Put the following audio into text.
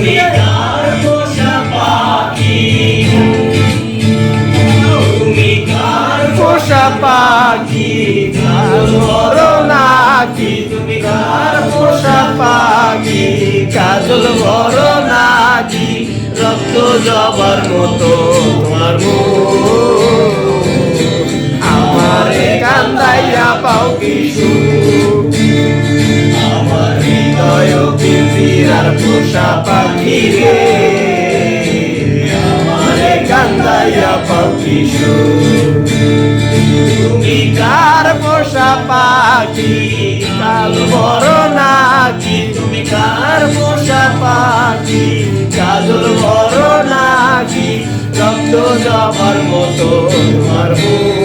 তুমি কার পোষা পাখি, তুমি কার পোষা পাখি, কাজল বড় নাকি, তুমি কার পোষা পাখি, কাজল বড় নাকি, রক্ত জবার মতো তোমার মুখ, আমারে কান্দাইয়া পাও কি সুখ, আমার হৃদয় পিঞ্জিরার পোষা পাখি রে, আমারে কান্দাইয়া পাও কি সুখ। তুমি কার পোষা পাখি, কাল বড় নাকি, তুমি কার পোষা পাখি, কাজল বড় নাকি, রক্ত জবার মতো তোমার মুখ,